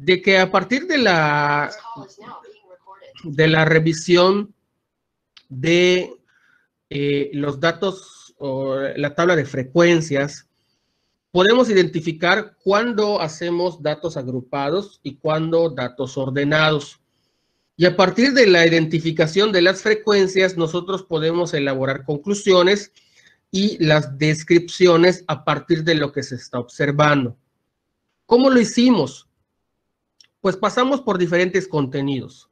de que a partir de la revisión de los datos o la tabla de frecuencias, podemos identificar cuándo hacemos datos agrupados y cuándo datos ordenados. Y a partir de la identificación de las frecuencias, nosotros podemos elaborar conclusiones y las descripciones a partir de lo que se está observando. ¿Cómo lo hicimos? Pues pasamos por diferentes contenidos.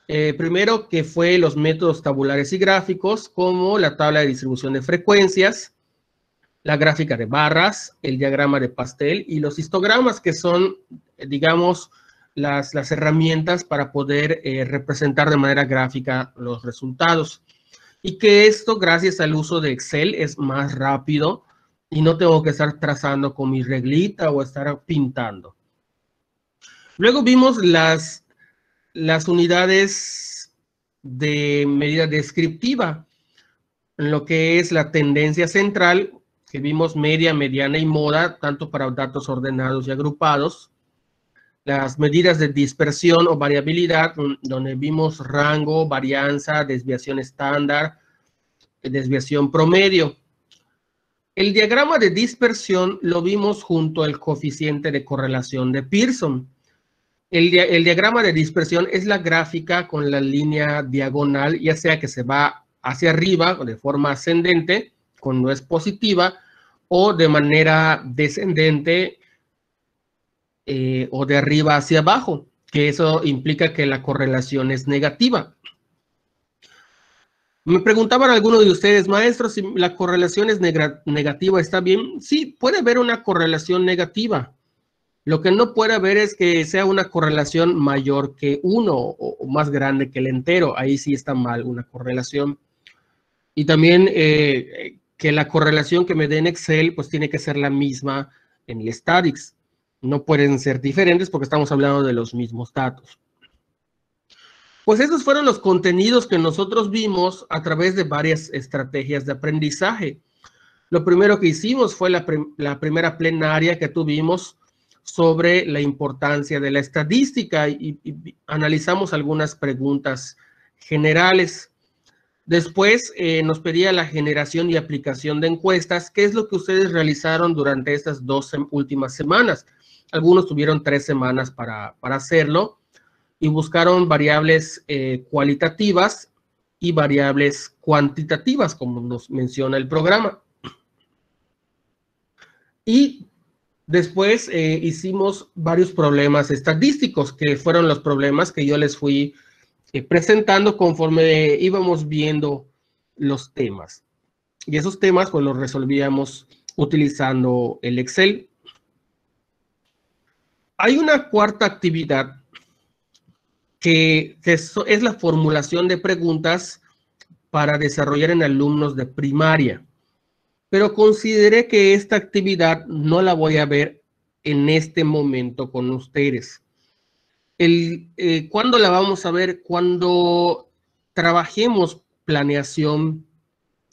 Primero, que fue los métodos tabulares y gráficos, como la tabla de distribución de frecuencias, la gráfica de barras, el diagrama de pastel y los histogramas, que son, digamos, las herramientas para poder representar de manera gráfica los resultados. Y que esto, gracias al uso de Excel, es más rápido y no tengo que estar trazando con mi reglita o estar pintando. Luego vimos las unidades de medida descriptiva, en lo que es la tendencia central, que vimos media, mediana y moda, tanto para datos ordenados y agrupados. Las medidas de dispersión o variabilidad, donde vimos rango, varianza, desviación estándar, desviación promedio. El diagrama de dispersión lo vimos junto al coeficiente de correlación de Pearson. El diagrama de dispersión es la gráfica con la línea diagonal, ya sea que se va hacia arriba o de forma ascendente, cuando es positiva, o de manera descendente o de arriba hacia abajo, que eso implica que la correlación es negativa. Me preguntaban algunos de ustedes, maestros, si la correlación es negativa, ¿está bien? Sí, puede haber una correlación negativa. Lo que no puede haber es que sea una correlación mayor que 1 o más grande que el entero. Ahí sí está mal una correlación. Y también que la correlación que me dé en Excel, pues tiene que ser la misma en el Statics. No pueden ser diferentes porque estamos hablando de los mismos datos. Pues esos fueron los contenidos que nosotros vimos a través de varias estrategias de aprendizaje. Lo primero que hicimos fue la primera plenaria que tuvimos sobre la importancia de la estadística y analizamos algunas preguntas generales. Después nos pedía la generación y aplicación de encuestas, que es lo que ustedes realizaron durante estas 2 últimas semanas. Algunos tuvieron 3 semanas para hacerlo y buscaron variables cualitativas y variables cuantitativas, como nos menciona el programa. Y después hicimos varios problemas estadísticos, que fueron los problemas que yo les fui presentando conforme íbamos viendo los temas. Y esos temas pues los resolvíamos utilizando el Excel. Hay una cuarta actividad que es la formulación de preguntas para desarrollar en alumnos de primaria. Pero consideré que esta actividad no la voy a ver en este momento con ustedes. ¿Cuándo la vamos a ver? Cuando trabajemos planeación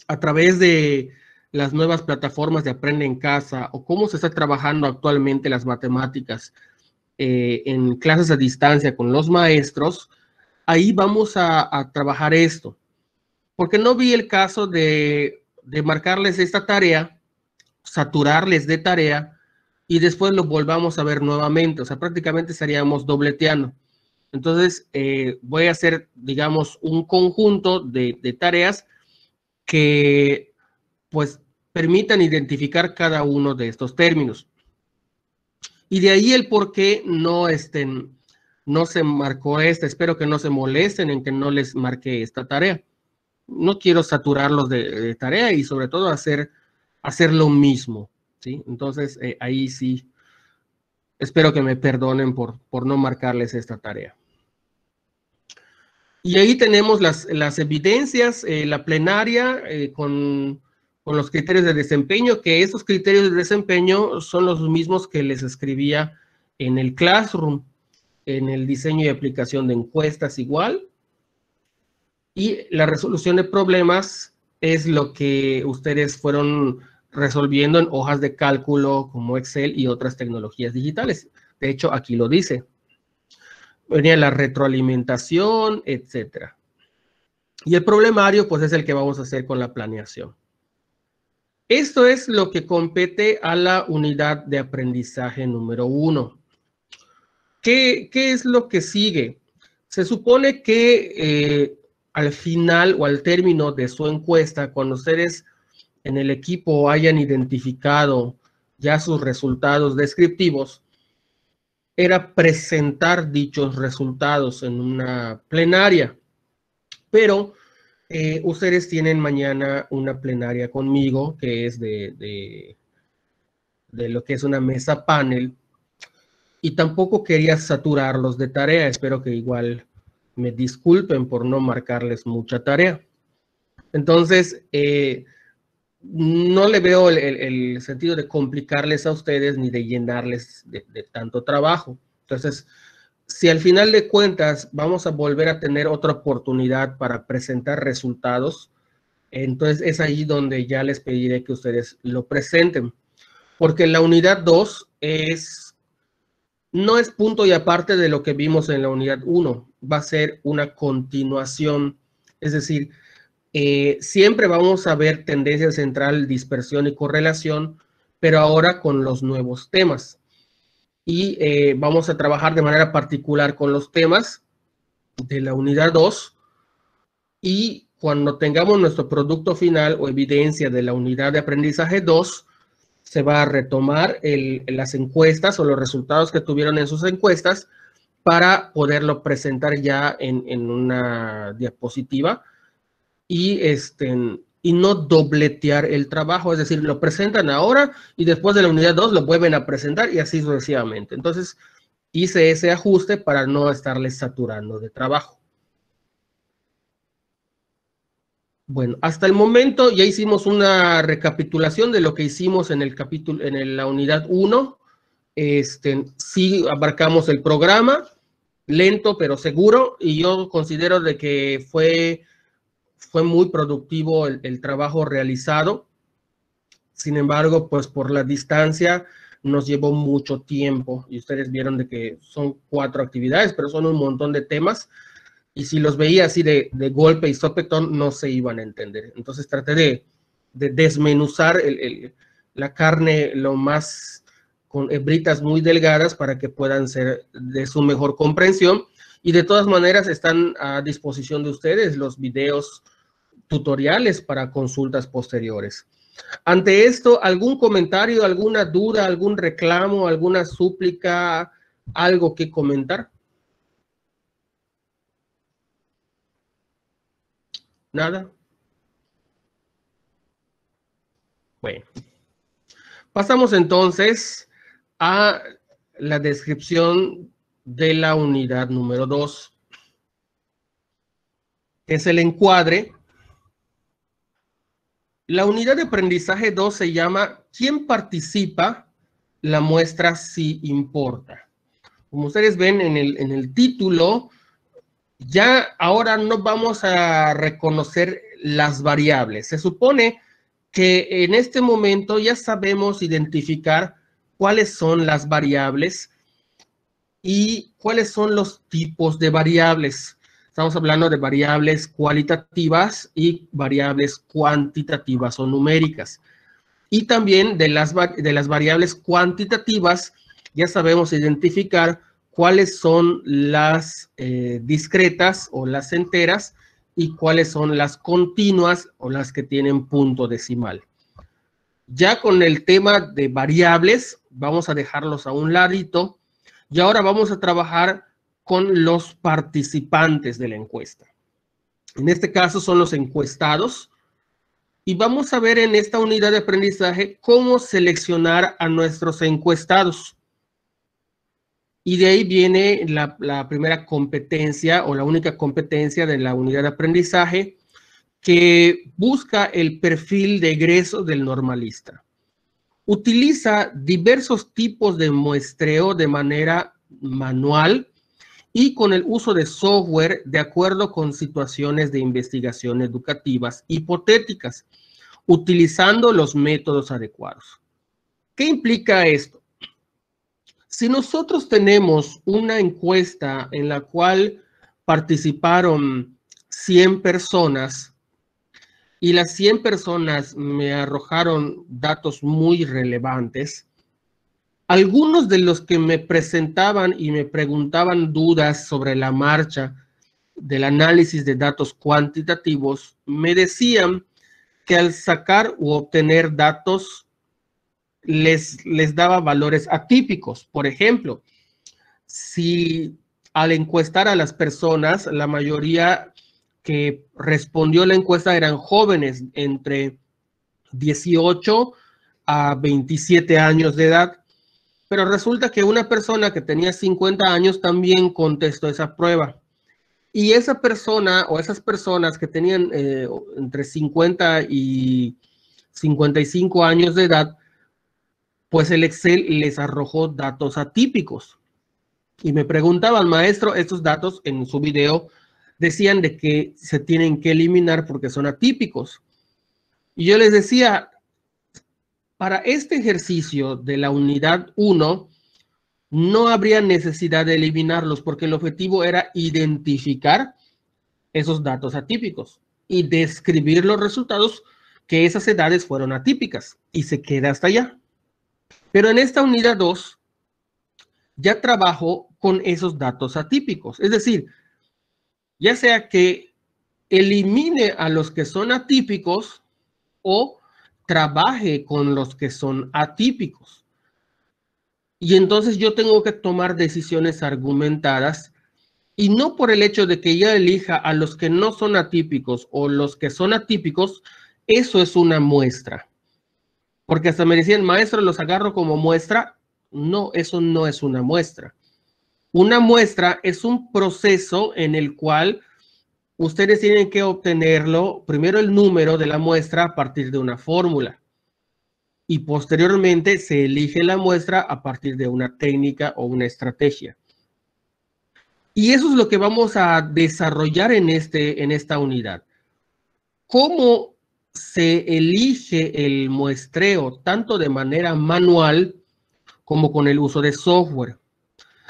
a través de las nuevas plataformas de Aprende en Casa o cómo se está trabajando actualmente las matemáticas en clases a distancia con los maestros. Ahí vamos a trabajar esto. Porque no vi el caso de marcarles esta tarea, saturarles de tarea, y después lo volvamos a ver nuevamente. O sea, prácticamente estaríamos dobleteando. Entonces, voy a hacer, digamos, un conjunto de tareas que, pues, permitan identificar cada uno de estos términos. Y de ahí el por qué no se marcó esta. Espero que no se molesten en que no les marque esta tarea. No quiero saturarlos de tarea y sobre todo hacer lo mismo, ¿sí? Entonces, ahí sí, espero que me perdonen por no marcarles esta tarea. Y ahí tenemos las evidencias, la plenaria con los criterios de desempeño, que esos criterios de desempeño son los mismos que les escribía en el Classroom, en el diseño y aplicación de encuestas igual. Y la resolución de problemas es lo que ustedes fueron resolviendo en hojas de cálculo como Excel y otras tecnologías digitales. De hecho, aquí lo dice, venía la retroalimentación, etcétera. Y el problemario, pues, es el que vamos a hacer con la planeación. Esto es lo que compete a la unidad de aprendizaje número 1. ¿Qué es lo que sigue? Se supone que al final o al término de su encuesta, cuando ustedes en el equipo hayan identificado ya sus resultados descriptivos, era presentar dichos resultados en una plenaria. Pero ustedes tienen mañana una plenaria conmigo, que es de lo que es una mesa panel, y tampoco quería saturarlos de tarea. Espero que igual me disculpen por no marcarles mucha tarea. Entonces, no le veo el sentido de complicarles a ustedes ni de llenarles de tanto trabajo. Entonces, si al final de cuentas vamos a volver a tener otra oportunidad para presentar resultados, entonces es ahí donde ya les pediré que ustedes lo presenten. Porque la unidad 2 no es punto y aparte de lo que vimos en la unidad 1, va a ser una continuación, es decir, siempre vamos a ver tendencia central, dispersión y correlación, pero ahora con los nuevos temas. Y vamos a trabajar de manera particular con los temas de la unidad 2, y cuando tengamos nuestro producto final o evidencia de la unidad de aprendizaje 2, se va a retomar las encuestas o los resultados que tuvieron en sus encuestas para poderlo presentar ya en una diapositiva y no dobletear el trabajo, es decir, lo presentan ahora y después de la unidad 2 lo vuelven a presentar y así sucesivamente. Entonces, hice ese ajuste para no estarles saturando de trabajo. Bueno, hasta el momento ya hicimos una recapitulación de lo que hicimos en el capítulo, la unidad 1. Sí abarcamos el programa, lento pero seguro, y yo considero de que fue muy productivo el trabajo realizado. Sin embargo, pues por la distancia nos llevó mucho tiempo, y ustedes vieron de que son 4 actividades, pero son un montón de temas. Y si los veía así de golpe y sopetón, no se iban a entender. Entonces traté de desmenuzar la carne lo más con hebritas muy delgadas para que puedan ser de su mejor comprensión. Y de todas maneras están a disposición de ustedes los videos tutoriales para consultas posteriores. Ante esto, ¿algún comentario, alguna duda, algún reclamo, alguna súplica, algo que comentar? ¿Nada? Bueno, pasamos entonces a la descripción de la unidad número 2. Es el encuadre. La unidad de aprendizaje 2 se llama ¿Quién participa? La muestra sí importa. Como ustedes ven en el título, ya ahora no vamos a reconocer las variables. Se supone que en este momento ya sabemos identificar cuáles son las variables y cuáles son los tipos de variables. Estamos hablando de variables cualitativas y variables cuantitativas o numéricas. Y también de las variables cuantitativas ya sabemos identificar cuáles son las discretas o las enteras y cuáles son las continuas o las que tienen punto decimal. Ya con el tema de variables, vamos a dejarlos a un ladito y ahora vamos a trabajar con los participantes de la encuesta. En este caso son los encuestados y vamos a ver en esta unidad de aprendizaje cómo seleccionar a nuestros encuestados. Y de ahí viene la primera competencia o la única competencia de la unidad de aprendizaje, que busca el perfil de egreso del normalista. Utiliza diversos tipos de muestreo de manera manual y con el uso de software de acuerdo con situaciones de investigación educativas hipotéticas, utilizando los métodos adecuados. ¿Qué implica esto? Si nosotros tenemos una encuesta en la cual participaron 100 personas y las 100 personas me arrojaron datos muy relevantes, algunos de los que me presentaban y me preguntaban dudas sobre la marcha del análisis de datos cuantitativos, me decían que al sacar u obtener datos les daba valores atípicos. Por ejemplo, si al encuestar a las personas, la mayoría que respondió la encuesta eran jóvenes entre 18 a 27 años de edad, pero resulta que una persona que tenía 50 años también contestó esa prueba. Y esa persona o esas personas que tenían entre 50 y 55 años de edad, pues el Excel les arrojó datos atípicos. Y me preguntaban, maestro, estos datos en su video decían de que se tienen que eliminar porque son atípicos. Y yo les decía, para este ejercicio de la unidad 1, no habría necesidad de eliminarlos porque el objetivo era identificar esos datos atípicos y describir los resultados que esas edades fueron atípicas y se queda hasta allá. Pero en esta unidad 2 ya trabajo con esos datos atípicos, es decir, ya sea que elimine a los que son atípicos o trabaje con los que son atípicos. Y entonces yo tengo que tomar decisiones argumentadas y no por el hecho de que yo elija a los que no son atípicos o los que son atípicos, eso es una muestra. Porque hasta me decían, maestro, los agarro como muestra. No, eso no es una muestra. Una muestra es un proceso en el cual ustedes tienen que obtenerlo, primero el número de la muestra a partir de una fórmula. Y posteriormente se elige la muestra a partir de una técnica o una estrategia. Y eso es lo que vamos a desarrollar en esta unidad. ¿Cómo se elige el muestreo tanto de manera manual como con el uso de software?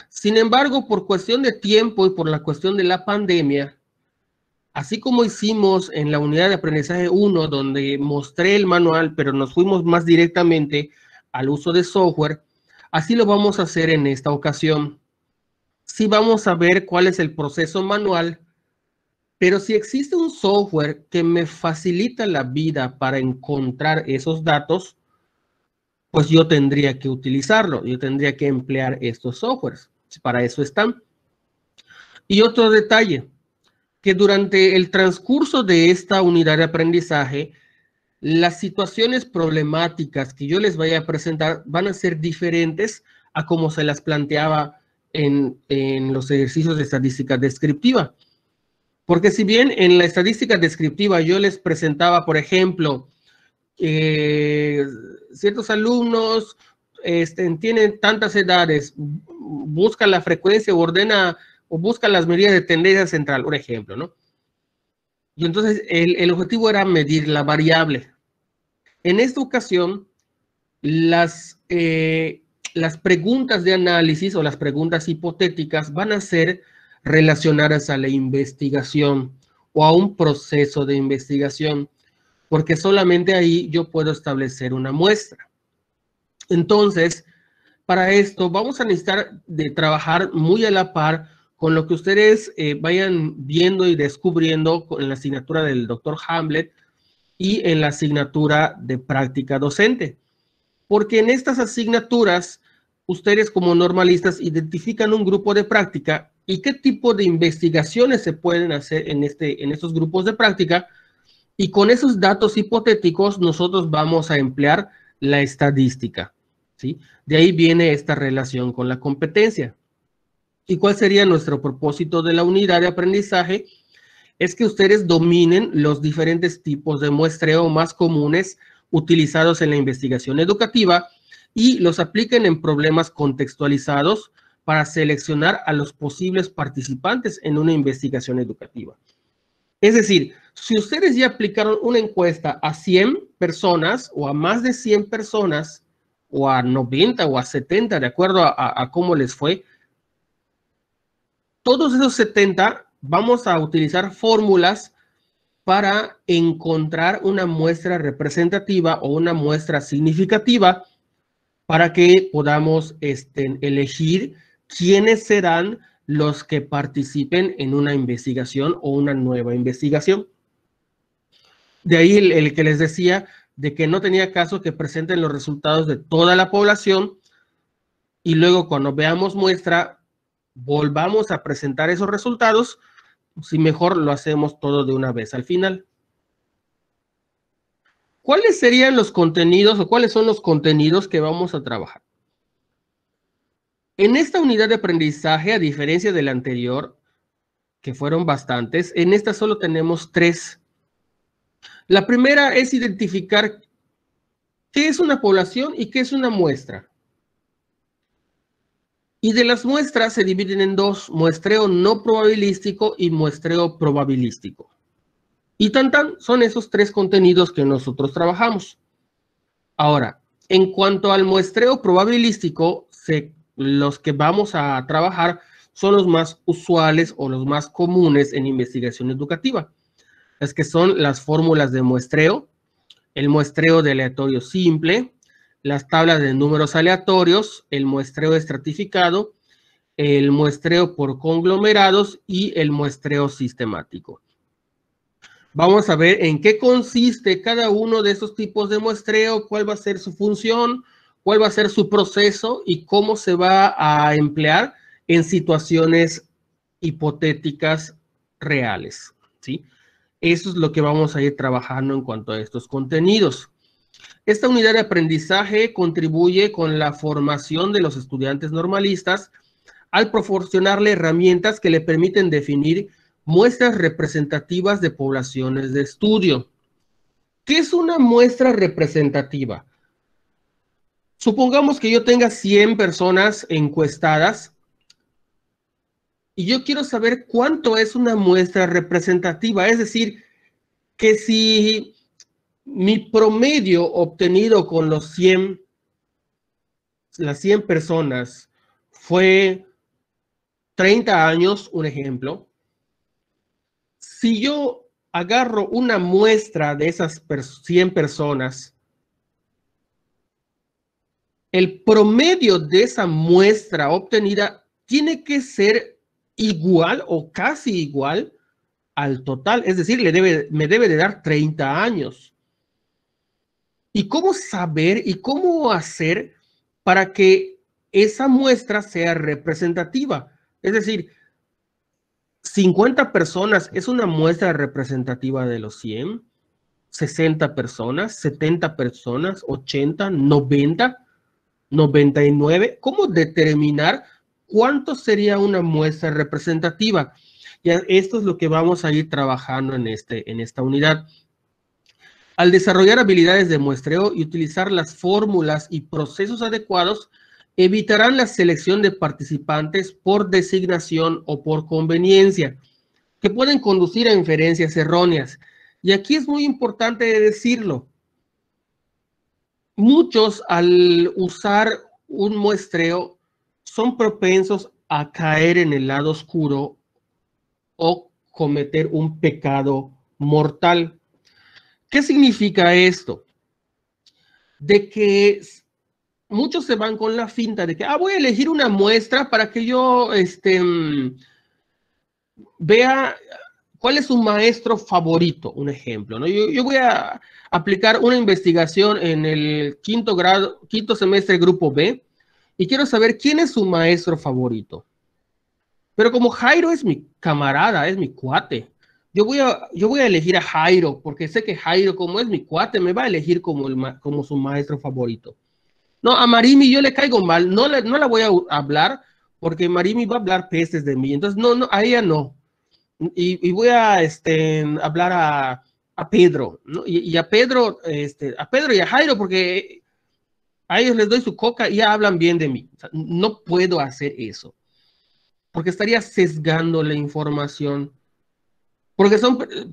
Sin embargo, por cuestión de tiempo y por la cuestión de la pandemia, así como hicimos en la unidad de aprendizaje 1, donde mostré el manual, pero nos fuimos más directamente al uso de software, así lo vamos a hacer en esta ocasión. Sí vamos a ver cuál es el proceso manual, pero si existe un software que me facilita la vida para encontrar esos datos, pues yo tendría que utilizarlo, yo tendría que emplear estos softwares. Para eso están. Y otro detalle, que durante el transcurso de esta unidad de aprendizaje, las situaciones problemáticas que yo les vaya a presentar van a ser diferentes a como se las planteaba en los ejercicios de estadística descriptiva. Porque si bien en la estadística descriptiva yo les presentaba, por ejemplo, ciertos alumnos tienen tantas edades, busca la frecuencia o ordena o busca las medidas de tendencia central, por ejemplo, ¿no? Y entonces el objetivo era medir la variable. En esta ocasión, las preguntas de análisis o las preguntas hipotéticas van a ser relacionadas a la investigación o a un proceso de investigación, porque solamente ahí yo puedo establecer una muestra. Entonces, para esto vamos a necesitar de trabajar muy a la par con lo que ustedes vayan viendo y descubriendo en la asignatura del Dr. Hamlet y en la asignatura de práctica docente. Porque en estas asignaturas, ustedes como normalistas identifican un grupo de práctica y qué tipo de investigaciones se pueden hacer en estos grupos de práctica, y con esos datos hipotéticos nosotros vamos a emplear la estadística, ¿sí? De ahí viene esta relación con la competencia. ¿Y cuál sería nuestro propósito de la unidad de aprendizaje? Es que ustedes dominen los diferentes tipos de muestreo más comunes utilizados en la investigación educativa y los apliquen en problemas contextualizados para seleccionar a los posibles participantes en una investigación educativa. Es decir, si ustedes ya aplicaron una encuesta a 100 personas o a más de 100 personas, o a 90 o a 70, de acuerdo a cómo les fue. Todos esos 70 vamos a utilizar fórmulas para encontrar una muestra representativa o una muestra significativa para que podamos elegir quiénes serán los que participen en una investigación o una nueva investigación. De ahí el que les decía de que no tenía caso que presenten los resultados de toda la población y luego cuando veamos muestra, volvamos a presentar esos resultados, si mejor lo hacemos todo de una vez al final. ¿Cuáles serían los contenidos o cuáles son los contenidos que vamos a trabajar? En esta unidad de aprendizaje, a diferencia de la anterior, que fueron bastantes, en esta solo tenemos 3. La primera es identificar qué es una población y qué es una muestra. Y de las muestras se dividen en 2, muestreo no probabilístico y muestreo probabilístico. Y son esos 3 contenidos que nosotros trabajamos. Ahora, en cuanto al muestreo probabilístico, los que vamos a trabajar son los más usuales o los más comunes en investigación educativa. Es que son las fórmulas de muestreo, el muestreo de aleatorio simple, las tablas de números aleatorios, el muestreo estratificado, el muestreo por conglomerados y el muestreo sistemático. Vamos a ver en qué consiste cada uno de estos tipos de muestreo, cuál va a ser su función, cuál va a ser su proceso y cómo se va a emplear en situaciones hipotéticas reales, ¿sí? Eso es lo que vamos a ir trabajando en cuanto a estos contenidos. Esta unidad de aprendizaje contribuye con la formación de los estudiantes normalistas al proporcionarle herramientas que le permiten definir muestras representativas de poblaciones de estudio. ¿Qué es una muestra representativa? Supongamos que yo tenga 100 personas encuestadas y yo quiero saber cuánto es una muestra representativa, es decir, que si mi promedio obtenido con las 100 personas fue 30 años, un ejemplo, si yo agarro una muestra de esas 100 personas, el promedio de esa muestra obtenida tiene que ser igual o casi igual al total, es decir, me debe de dar 30 años. ¿Y cómo saber y cómo hacer para que esa muestra sea representativa? Es decir, 50 personas es una muestra representativa de los 100, 60 personas, 70 personas, 80, 90, 99. ¿Cómo determinar cuánto sería una muestra representativa? Y esto es lo que vamos a ir trabajando en esta unidad. Al desarrollar habilidades de muestreo y utilizar las fórmulas y procesos adecuados, evitarán la selección de participantes por designación o por conveniencia, que pueden conducir a inferencias erróneas. Y aquí es muy importante decirlo. Muchos, al usar un muestreo, son propensos a caer en el lado oscuro o cometer un pecado mortal. ¿Qué significa esto? De que muchos se van con la finta de que, voy a elegir una muestra para que yo vea cuál es su maestro favorito, un ejemplo, ¿no? Yo voy a aplicar una investigación en el quinto semestre grupo B y quiero saber quién es su maestro favorito. Pero como Jairo es mi camarada, es mi cuate, yo voy a elegir a Jairo porque sé que Jairo, como es mi cuate, me va a elegir como su maestro favorito. No, a Marimi yo le caigo mal, no la voy a hablar porque Marimi va a hablar pestes de mí, entonces no, a ella no. Y voy a hablar a Pedro, ¿no? Y a Pedro y a Jairo porque a ellos les doy su coca y ya hablan bien de mí. O sea, no puedo hacer eso porque estaría sesgando la información.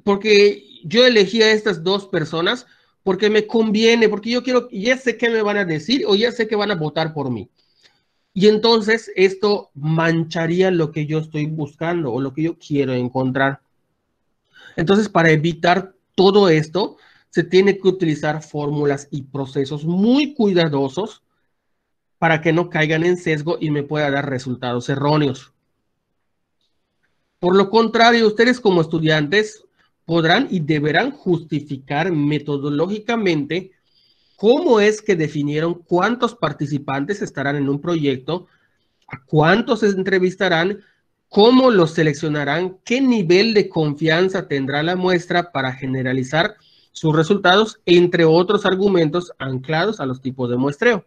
Porque yo elegí a estas 2 personas porque me conviene, porque yo quiero, ya sé qué me van a decir o ya sé que van a votar por mí. Y entonces esto mancharía lo que yo estoy buscando o lo que yo quiero encontrar. Entonces, para evitar todo esto, se tiene que utilizar fórmulas y procesos muy cuidadosos para que no caigan en sesgo y me pueda dar resultados erróneos. Por lo contrario, ustedes como estudiantes podrán y deberán justificar metodológicamente cómo es que definieron cuántos participantes estarán en un proyecto, a cuántos se entrevistarán, cómo los seleccionarán, qué nivel de confianza tendrá la muestra para generalizar sus resultados, entre otros argumentos anclados a los tipos de muestreo.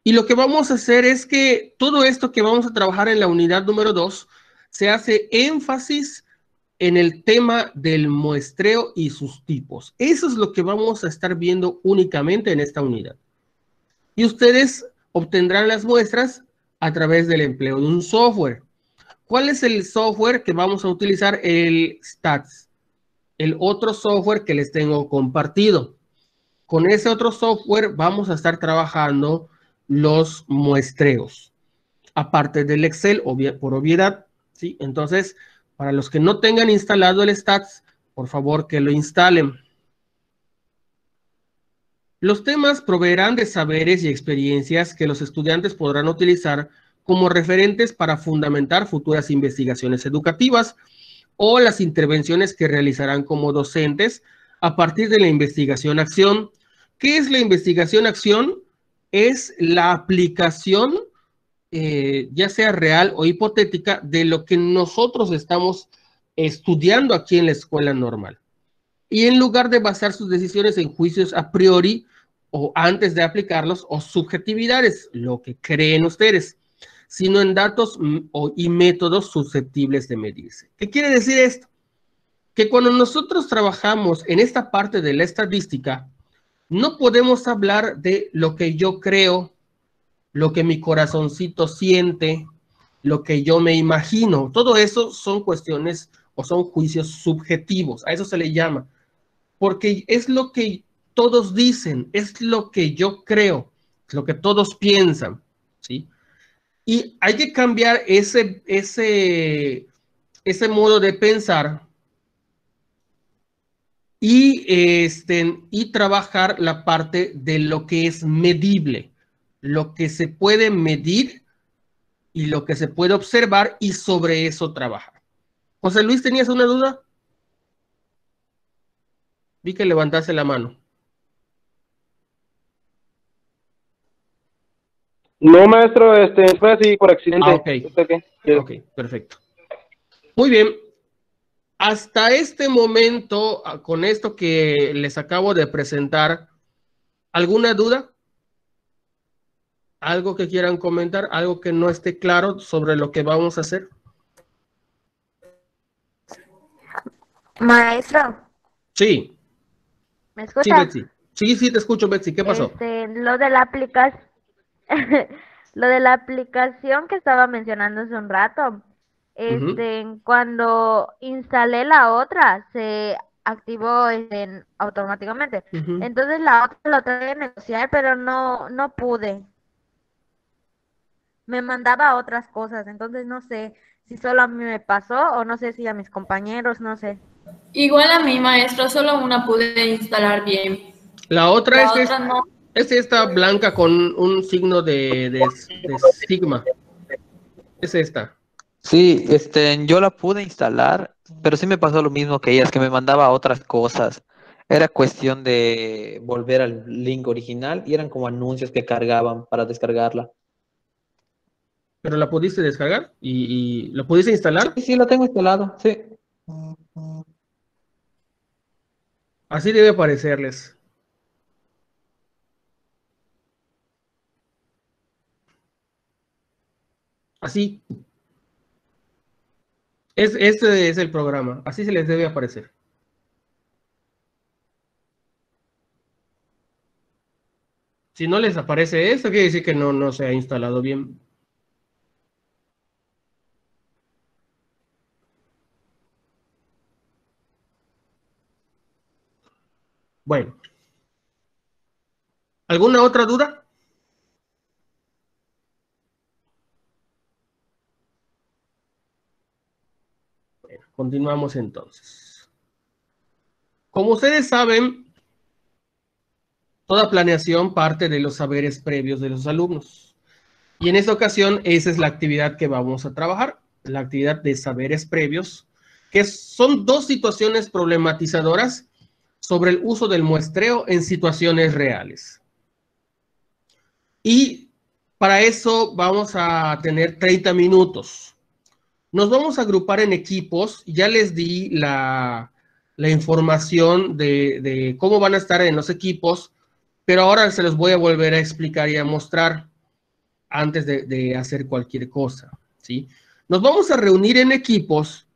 Y lo que vamos a hacer es que todo esto que vamos a trabajar en la unidad número 2 se hace énfasis en el tema del muestreo y sus tipos. Eso es lo que vamos a estar viendo únicamente en esta unidad. Y ustedes obtendrán las muestras a través del empleo de un software. ¿Cuál es el software que vamos a utilizar? El Stats, el otro software que les tengo compartido. Con ese otro software vamos a estar trabajando los muestreos, aparte del Excel, por obviedad, ¿sí? Entonces, para los que no tengan instalado el Stats, por favor que lo instalen. Los temas proveerán de saberes y experiencias que los estudiantes podrán utilizar como referentes para fundamentar futuras investigaciones educativas o las intervenciones que realizarán como docentes a partir de la investigación-acción. ¿Qué es la investigación-acción? Es la aplicación, ya sea real o hipotética, de lo que nosotros estamos estudiando aquí en la escuela normal. Y en lugar de basar sus decisiones en juicios a priori o antes de aplicarlos o subjetividades, lo que creen ustedes, sino en datos y métodos susceptibles de medirse. ¿Qué quiere decir esto? Que cuando nosotros trabajamos en esta parte de la estadística, no podemos hablar de lo que yo creo, lo que mi corazoncito siente, lo que yo me imagino. Todo eso son cuestiones o son juicios subjetivos. A eso se le llama. Porque es lo que todos dicen, es lo que yo creo, es lo que todos piensan, ¿sí? Y hay que cambiar ese modo de pensar y trabajar la parte de lo que es medible, lo que se puede medir y lo que se puede observar y sobre eso trabajar. José Luis, ¿tenías una duda? Vi que levantaste la mano. No, maestro, fue así por Ah, accidente. ok. ¿Usted qué? Ok, perfecto. Muy bien. Hasta este momento, con esto que les acabo de presentar, ¿alguna duda? ¿Algo que quieran comentar? ¿Algo que no esté claro sobre lo que vamos a hacer? Maestro, Sí, ¿me sí, escucha? Betsy. Sí, sí, te escucho, Betsy. ¿Qué pasó? Lo de la aplicación, lo de la aplicación que estaba mencionando hace un rato, Ujú, cuando instalé la otra, se activó automáticamente. ujú. Entonces la otra lo traté de negociar, pero no pude. Me mandaba otras cosas, entonces no sé si solo a mí me pasó o no sé si a mis compañeros, no sé. Igual a mí, maestro, solo una pude instalar bien. La otra La otra no. es esta blanca con un signo de sigma. Es esta. Sí, yo la pude instalar, pero sí me pasó lo mismo que ellas, que me mandaba otras cosas. Era cuestión de volver al link original y eran como anuncios que cargaban para descargarla. Pero la pudiste descargar y la pudiste Sí, instalar. sí, la tengo instalado, sí. Así debe parecerles. Así. Este es el programa. Así se les debe aparecer. Si no les aparece esto, quiere decir que no se ha instalado bien. Bueno, ¿alguna otra duda? Bueno, continuamos entonces. Como ustedes saben, toda planeación parte de los saberes previos de los alumnos. Y en esta ocasión, esa es la actividad que vamos a trabajar, la actividad de saberes previos, que son dos situaciones problematizadoras sobre el uso del muestreo en situaciones reales. Y para eso vamos a tener 30 minutos. Nos vamos a agrupar en equipos. Ya les di la información de cómo van a estar en los equipos, pero ahora se los voy a volver a explicar y a mostrar antes de hacer cualquier cosa, ¿sí? Nos vamos a reunir en equipos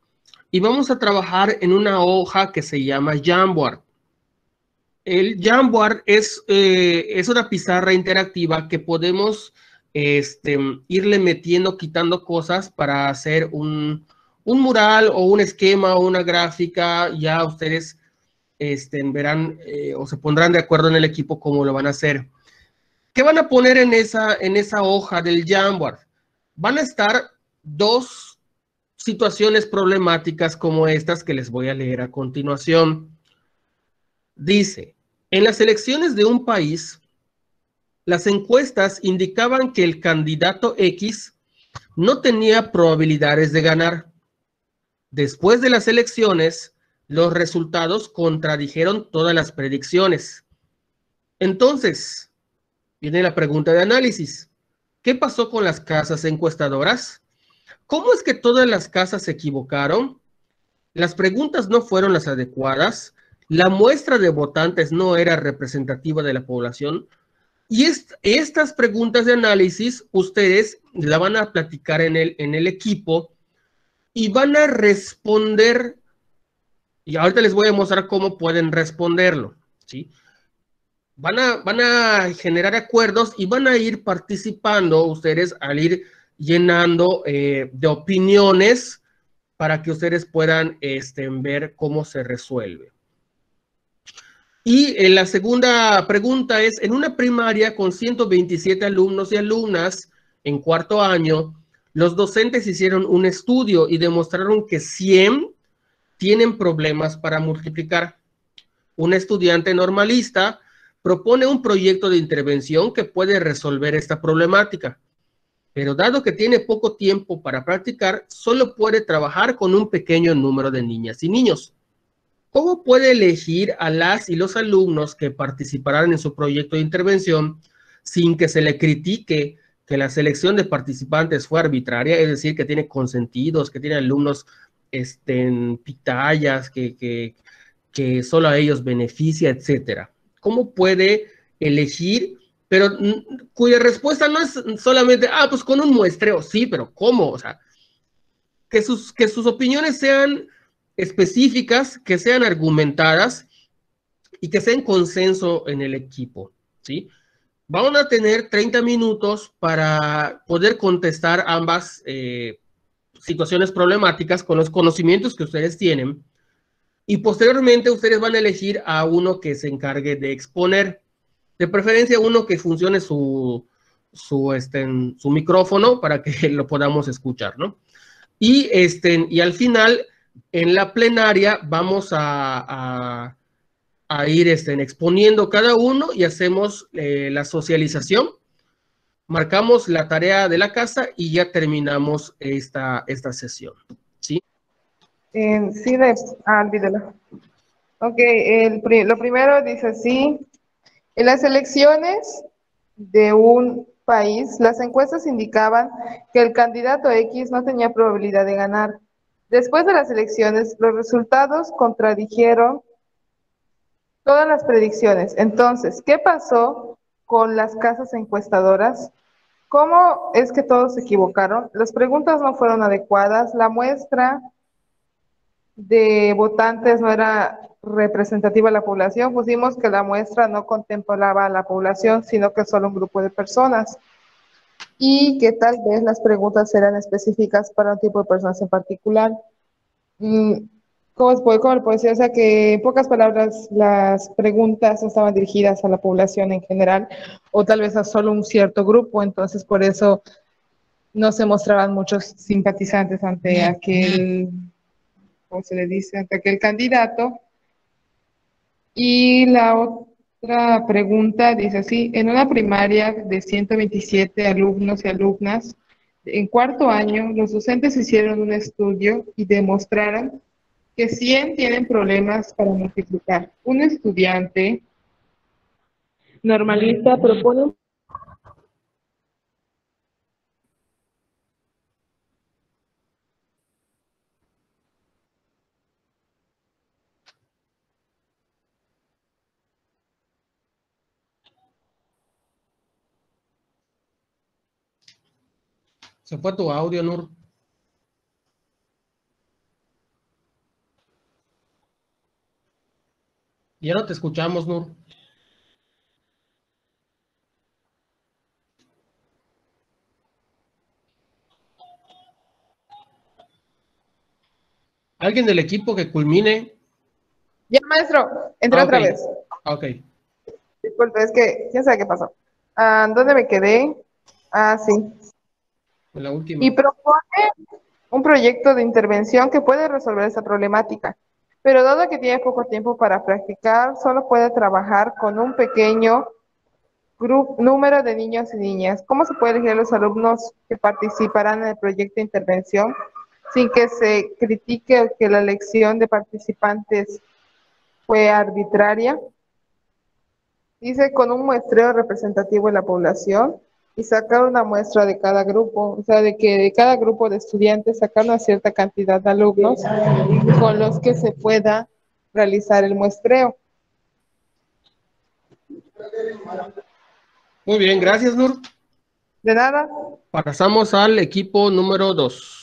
y vamos a trabajar en una hoja que se llama Jamboard. El Jamboard es una pizarra interactiva que podemos irle metiendo, quitando cosas para hacer un mural o un esquema o una gráfica. Ya ustedes verán o se pondrán de acuerdo en el equipo cómo lo van a hacer. ¿Qué van a poner en esa hoja del Jamboard? Van a estar dos situaciones problemáticas como estas que les voy a leer a continuación. Dice, en las elecciones de un país, las encuestas indicaban que el candidato X no tenía probabilidades de ganar. Después de las elecciones, los resultados contradijeron todas las predicciones. Entonces, viene la pregunta de análisis. ¿Qué pasó con las casas encuestadoras? ¿Cómo es que todas las casas se equivocaron? Las preguntas no fueron las adecuadas. La muestra de votantes no era representativa de la población. Y estas preguntas de análisis, ustedes la van a platicar en el equipo y van a responder. Y ahorita les voy a mostrar cómo pueden responderlo, ¿sí? Van a generar acuerdos y van a ir participando ustedes al ir llenando de opiniones para que ustedes puedan ver cómo se resuelve. Y la segunda pregunta es, en una primaria con 127 alumnos y alumnas en cuarto año, los docentes hicieron un estudio y demostraron que 100 tienen problemas para multiplicar. Un estudiante normalista propone un proyecto de intervención que puede resolver esta problemática, pero dado que tiene poco tiempo para practicar, solo puede trabajar con un pequeño número de niñas y niños. ¿Cómo puede elegir a las y los alumnos que participarán en su proyecto de intervención sin que se le critique que la selección de participantes fue arbitraria? Es decir, que tiene consentidos, que tiene alumnos pitayas, que solo a ellos beneficia, etcétera. ¿Cómo puede elegir, pero cuya respuesta no es solamente, pues con un muestreo? Sí, pero ¿cómo? O sea, que sus opiniones sean específicas, que sean argumentadas y que sean consenso en el equipo, ¿sí? Van a tener 30 minutos para poder contestar ambas situaciones problemáticas con los conocimientos que ustedes tienen, y posteriormente ustedes van a elegir a uno que se encargue de exponer, de preferencia uno que funcione su micrófono para que lo podamos escuchar, ¿no? Y al final, en la plenaria, vamos a ir exponiendo cada uno y hacemos la socialización, marcamos la tarea de la casa y ya terminamos esta sesión, ¿sí? Sí, olvídalo. Ok, lo primero dice así. En las elecciones de un país, las encuestas indicaban que el candidato X no tenía probabilidad de ganar. Después de las elecciones, los resultados contradijeron todas las predicciones. Entonces, ¿qué pasó con las casas encuestadoras? ¿Cómo es que todos se equivocaron? Las preguntas no fueron adecuadas, la muestra de votantes no era representativa de la población, pusimos que la muestra no contemplaba a la población, sino que solo un grupo de personas, y que tal vez las preguntas eran específicas para un tipo de personas en particular. cómo lo puedo decir? O sea, que en pocas palabras las preguntas no estaban dirigidas a la población en general o tal vez a solo un cierto grupo, entonces por eso no se mostraban muchos simpatizantes ante aquel, ¿cómo se le dice? Ante aquel candidato. Y la otra pregunta dice así, en una primaria de 127 alumnos y alumnas, en cuarto año, los docentes hicieron un estudio y demostraron que 100 tienen problemas para multiplicar. Un estudiante normalista propone. Se fue tu audio, Nur. Ya no te escuchamos, Nur. ¿Alguien del equipo que culmine? Ya, maestro, entré otra Ok. vez. Ok. Disculpe, es que quién sabe qué pasó. ¿Dónde me quedé? Sí. En la última. Y propone un proyecto de intervención que puede resolver esa problemática, pero dado que tiene poco tiempo para practicar, solo puede trabajar con un pequeño número de niños y niñas. ¿Cómo se puede elegir a los alumnos que participarán en el proyecto de intervención sin que se critique que la elección de participantes fue arbitraria? Dice con un muestreo representativo de la población y sacar una muestra de cada grupo, o sea, de que de cada grupo de estudiantes sacar una cierta cantidad de alumnos con los que se pueda realizar el muestreo. Muy bien, gracias, Nur. De nada. Pasamos al equipo número 2.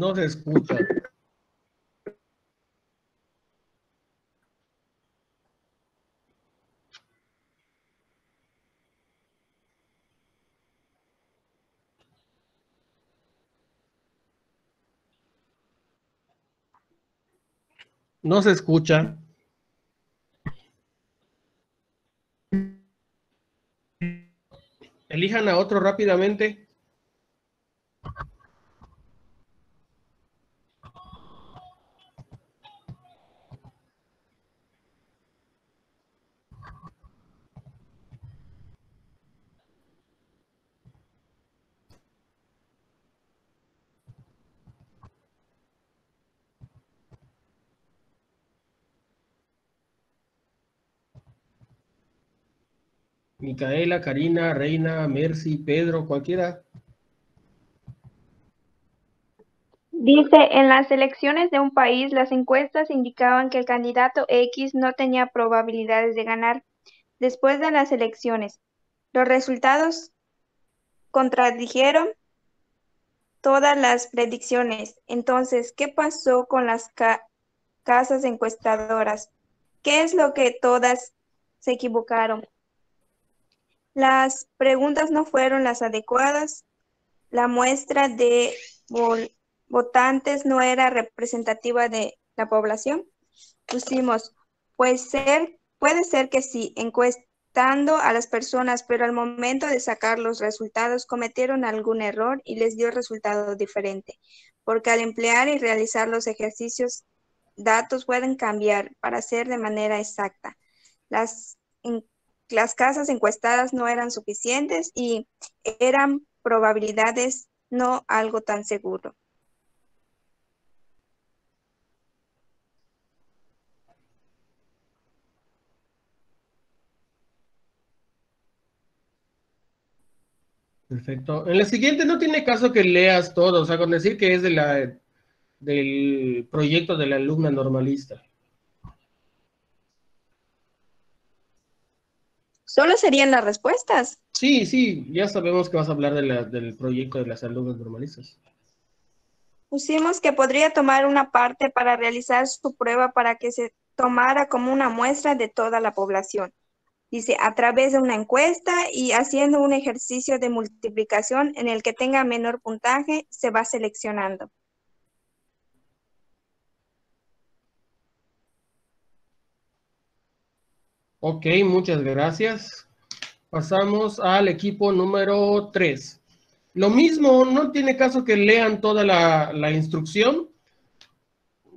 No se escucha. No se escucha. Elijan a otro rápidamente. Micaela, Karina, Reina, Mercy, Pedro, cualquiera. Dice, en las elecciones de un país, las encuestas indicaban que el candidato X no tenía probabilidades de ganar. Después de las elecciones, los resultados contradijeron todas las predicciones. Entonces, ¿qué pasó con las casas encuestadoras? ¿Qué es lo que todas se equivocaron? Las preguntas no fueron las adecuadas. La muestra de votantes no era representativa de la población. Pusimos, puede ser que sí, encuestando a las personas, pero al momento de sacar los resultados cometieron algún error y les dio resultado diferente, porque al emplear y realizar los ejercicios, datos pueden cambiar para ser de manera exacta. Las casas encuestadas no eran suficientes y eran probabilidades, no algo tan seguro. Perfecto. En la siguiente no tiene caso que leas todo, o sea, con decir que es del proyecto de la alumna normalista. Solo serían las respuestas. Sí, sí, ya sabemos que vas a hablar del proyecto de las alumnas normalistas. Pusimos que podría tomar una parte para realizar su prueba para que se tomara como una muestra de toda la población. Dice, a través de una encuesta y haciendo un ejercicio de multiplicación en el que tenga menor puntaje, se va seleccionando. Ok, muchas gracias. Pasamos al equipo número 3. Lo mismo, no tiene caso que lean toda la instrucción.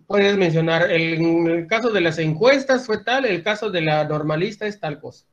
Puedes mencionar, en el caso de las encuestas fue tal, el caso de la normalista es tal cosa.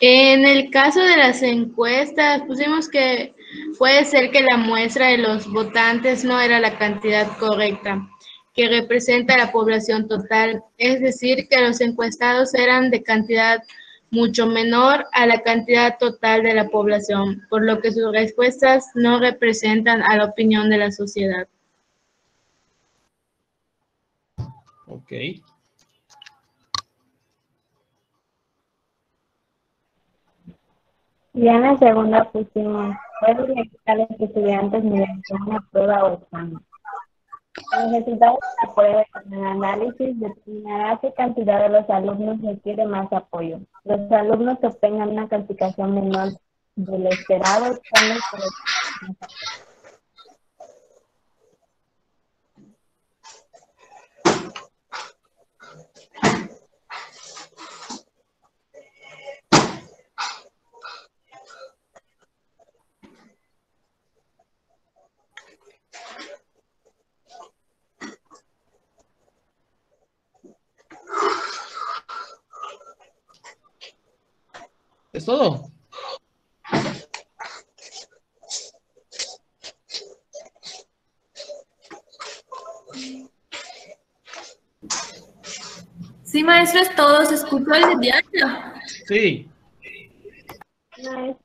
En el caso de las encuestas, pusimos que puede ser que la muestra de los votantes no era la cantidad correcta, que representa la población total, es decir, que los encuestados eran de cantidad mucho menor a la cantidad total de la población, por lo que sus respuestas no representan a la opinión de la sociedad. Ok. Ya en la segunda pusimos, puede verificar a los estudiantes mediante una prueba o examen. Los resultados de la prueba con el análisis determinará qué cantidad de los alumnos requiere más apoyo. Los alumnos que obtengan una calificación menor de lo esperado son los que reciben más apoyo. ¿Es todo? Sí, maestro, es todo. ¿Se escuchó el de Diana? Sí. No es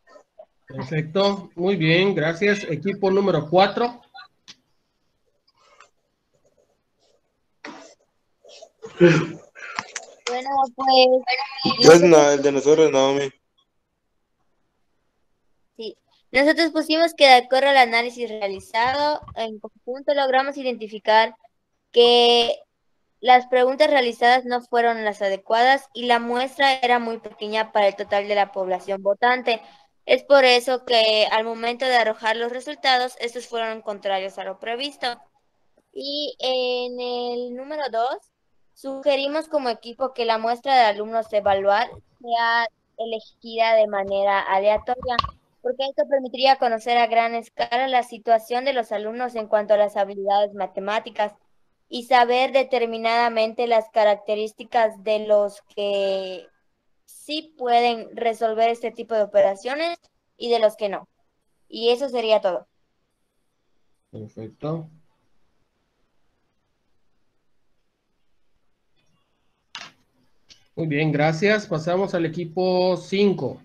Perfecto. Muy bien, gracias. Equipo número 4. Bueno, pues Pues no, el de nosotros no, sí. Nosotros pusimos que de acuerdo al análisis realizado, en conjunto logramos identificar que las preguntas realizadas no fueron las adecuadas y la muestra era muy pequeña para el total de la población votante. Es por eso que al momento de arrojar los resultados, estos fueron contrarios a lo previsto. Y en el número 2, sugerimos como equipo que la muestra de alumnos a evaluar sea elegida de manera aleatoria, porque esto permitiría conocer a gran escala la situación de los alumnos en cuanto a las habilidades matemáticas y saber determinadamente las características de los que sí pueden resolver este tipo de operaciones y de los que no. Y eso sería todo. Perfecto. Muy bien, gracias. Pasamos al equipo 5.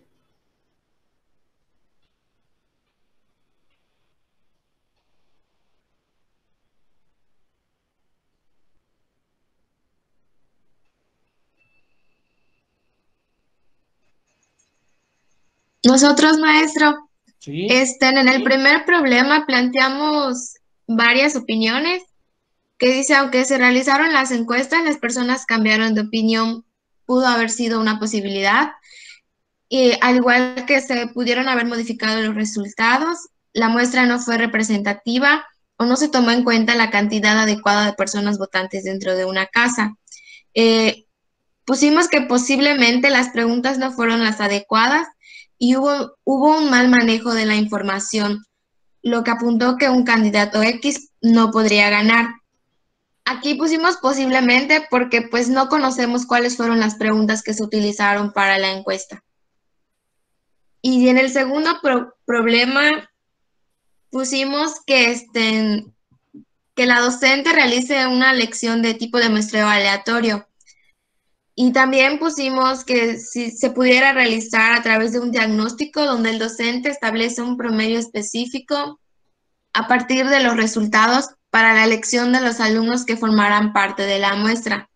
Nosotros, maestro, Sí. en el primer problema planteamos varias opiniones que dice, aunque se realizaron las encuestas, las personas cambiaron de opinión, pudo haber sido una posibilidad. Y al igual que se pudieron haber modificado los resultados, la muestra no fue representativa o no se tomó en cuenta la cantidad adecuada de personas votantes dentro de una casa. Pusimos que posiblemente las preguntas no fueron las adecuadas y hubo un mal manejo de la información, lo que apuntó que un candidato X no podría ganar. Aquí pusimos posiblemente porque pues no conocemos cuáles fueron las preguntas que se utilizaron para la encuesta. Y en el segundo problema pusimos que, que la docente realice una lección de tipo de muestreo aleatorio. Y también pusimos que si se pudiera realizar a través de un diagnóstico donde el docente establece un promedio específico a partir de los resultados para la elección de los alumnos que formarán parte de la muestra.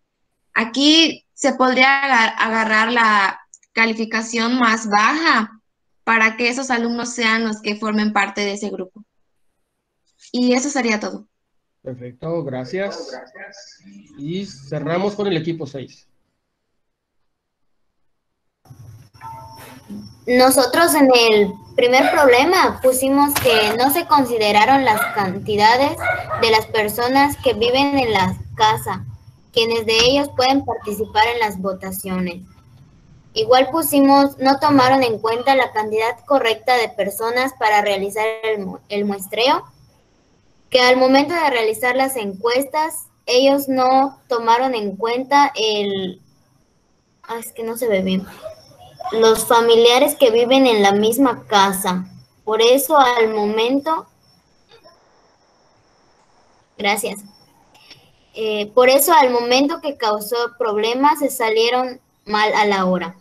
Aquí se podría agarrar la calificación más baja para que esos alumnos sean los que formen parte de ese grupo. Y eso sería todo. Perfecto, gracias. Y cerramos con el equipo 6. Nosotros en el primer problema pusimos que no se consideraron las cantidades de las personas que viven en la casa, quienes de ellos pueden participar en las votaciones. Igual pusimos, no tomaron en cuenta la cantidad correcta de personas para realizar el muestreo, que al momento de realizar las encuestas, ellos no tomaron en cuenta es que no se ve bien. Los familiares que viven en la misma casa. Por eso al momento... Gracias. Por eso al momento que causó problemas se salieron mal a la hora.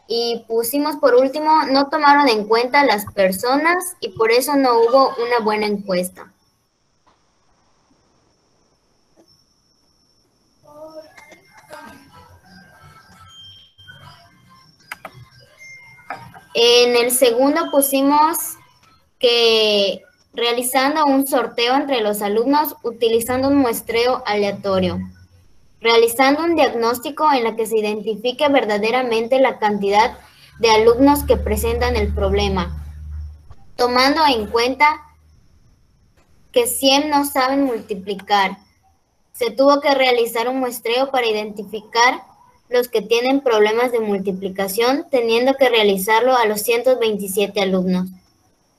Y pusimos por último, no tomaron en cuenta las personas y por eso no hubo una buena encuesta. En el segundo pusimos que realizando un sorteo entre los alumnos utilizando un muestreo aleatorio, realizando un diagnóstico en la que se identifique verdaderamente la cantidad de alumnos que presentan el problema, tomando en cuenta que 100 no saben multiplicar. Se tuvo que realizar un muestreo para identificar los que tienen problemas de multiplicación, teniendo que realizarlo a los 127 alumnos,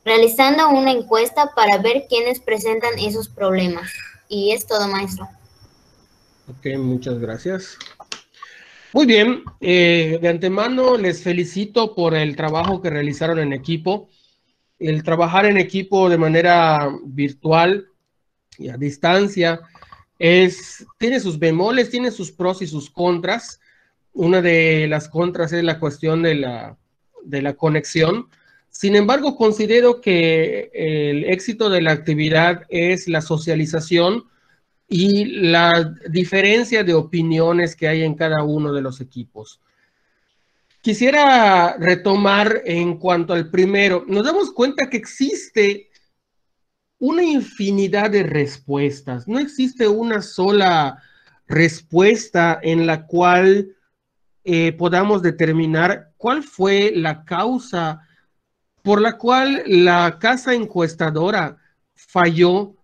realizando una encuesta para ver quiénes presentan esos problemas. Y es todo, maestro. Ok, muchas gracias. Muy bien, de antemano les felicito por el trabajo que realizaron en equipo. El trabajar en equipo de manera virtual y a distancia tiene sus bemoles, tiene sus pros y sus contras. Una de las contras es la cuestión de la conexión. Sin embargo, considero que el éxito de la actividad es la socialización y la diferencia de opiniones que hay en cada uno de los equipos. Quisiera retomar en cuanto al primero. Nos damos cuenta que existe una infinidad de respuestas. No existe una sola respuesta en la cual podamos determinar cuál fue la causa por la cual la casa encuestadora falló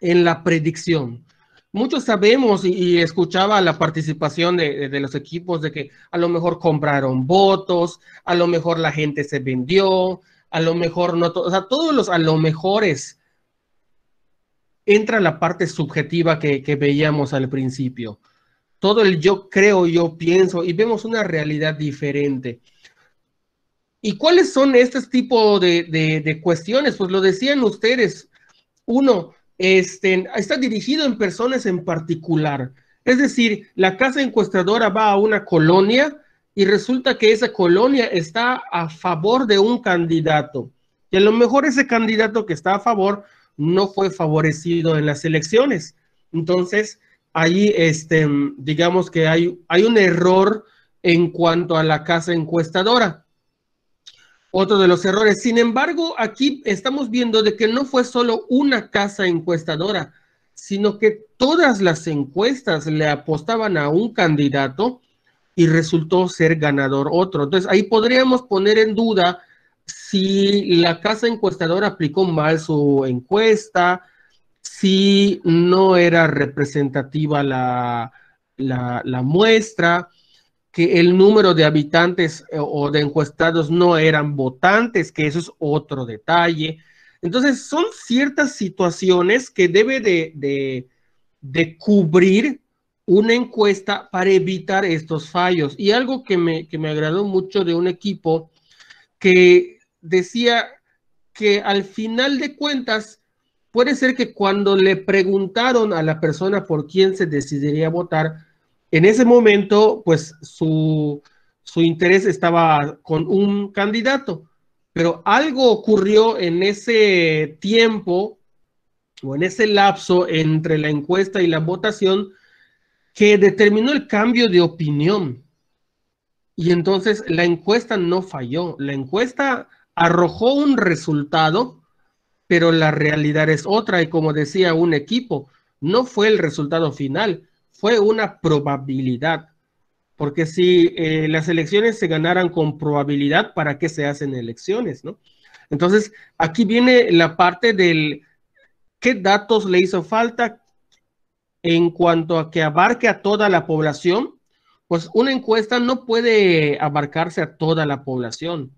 en la predicción. Muchos sabemos y escuchaba la participación de los equipos de que a lo mejor compraron votos, a lo mejor la gente se vendió, a lo mejor no, o sea, todos los a lo mejores entra la parte subjetiva que veíamos al principio. Todo el yo creo, yo pienso y vemos una realidad diferente. ¿Y cuáles son estos tipos de cuestiones? Pues lo decían ustedes. Uno, está dirigido en personas en particular. Es decir, la casa encuestadora va a una colonia y resulta que esa colonia está a favor de un candidato. Y a lo mejor ese candidato que está a favor no fue favorecido en las elecciones. Entonces, ahí digamos que hay un error en cuanto a la casa encuestadora. Otro de los errores. Sin embargo, aquí estamos viendo de que no fue solo una casa encuestadora, sino que todas las encuestas le apostaban a un candidato y resultó ser ganador otro. Entonces, ahí podríamos poner en duda si la casa encuestadora aplicó mal su encuesta, si no era representativa la muestra, que el número de habitantes o de encuestados no eran votantes, que eso es otro detalle. Entonces, son ciertas situaciones que debe de cubrir una encuesta para evitar estos fallos. Y algo que me agradó mucho de un equipo que decía que al final de cuentas, puede ser que cuando le preguntaron a la persona por quién se decidiría votar, En ese momento, pues su interés estaba con un candidato, pero algo ocurrió en ese tiempo o en ese lapso entre la encuesta y la votación que determinó el cambio de opinión. Y entonces la encuesta no falló. La encuesta arrojó un resultado, pero la realidad es otra. Y como decía un equipo, no fue el resultado final, fue una probabilidad. Porque si las elecciones se ganaran con probabilidad, ¿para qué se hacen elecciones, no? Entonces, aquí viene la parte del qué datos le hizo falta en cuanto a que abarque a toda la población. Pues una encuesta no puede abarcarse a toda la población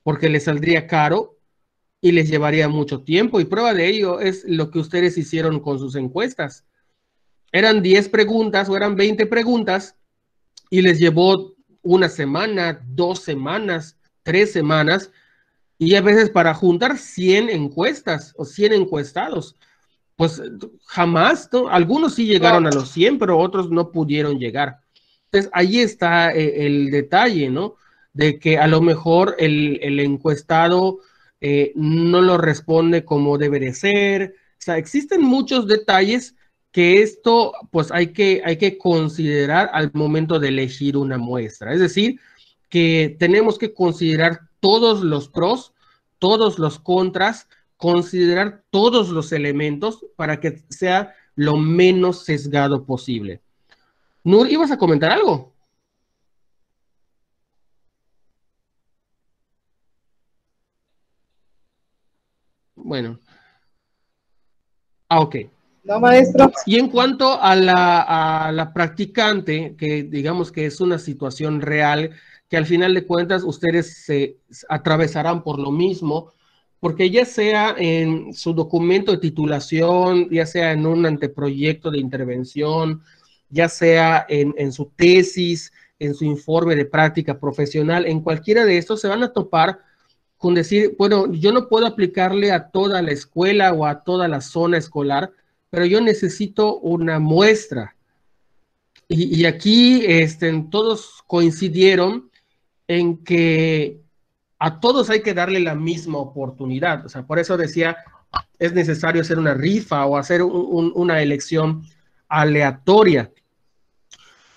porque le saldría caro y les llevaría mucho tiempo. Y prueba de ello es lo que ustedes hicieron con sus encuestas. Eran 10 preguntas o eran 20 preguntas y les llevó una semana, 2 semanas, 3 semanas, y a veces para juntar 100 encuestas o 100 encuestados, pues jamás, ¿no? Algunos sí llegaron a los 100, pero otros no pudieron llegar. Entonces ahí está el detalle, ¿no? De que a lo mejor el encuestado no lo responde como debe de ser. O sea, existen muchos detalles que esto pues hay que considerar al momento de elegir una muestra. Es decir, que tenemos que considerar todos los pros, todos los contras, considerar todos los elementos para que sea lo menos sesgado posible. Nur, ¿ibas a comentar algo? Bueno. Ok. No, maestro. Y en cuanto a la practicante, que digamos que es una situación real, que al final de cuentas ustedes se atravesarán por lo mismo, porque ya sea en su documento de titulación, ya sea en un anteproyecto de intervención, ya sea en su tesis, en su informe de práctica profesional, en cualquiera de estos se van a topar con decir, bueno, yo no puedo aplicarle a toda la escuela o a toda la zona escolar, pero yo necesito una muestra. Y aquí todos coincidieron en que a todos hay que darle la misma oportunidad. O sea, por eso decía, es necesario hacer una rifa o hacer una elección aleatoria.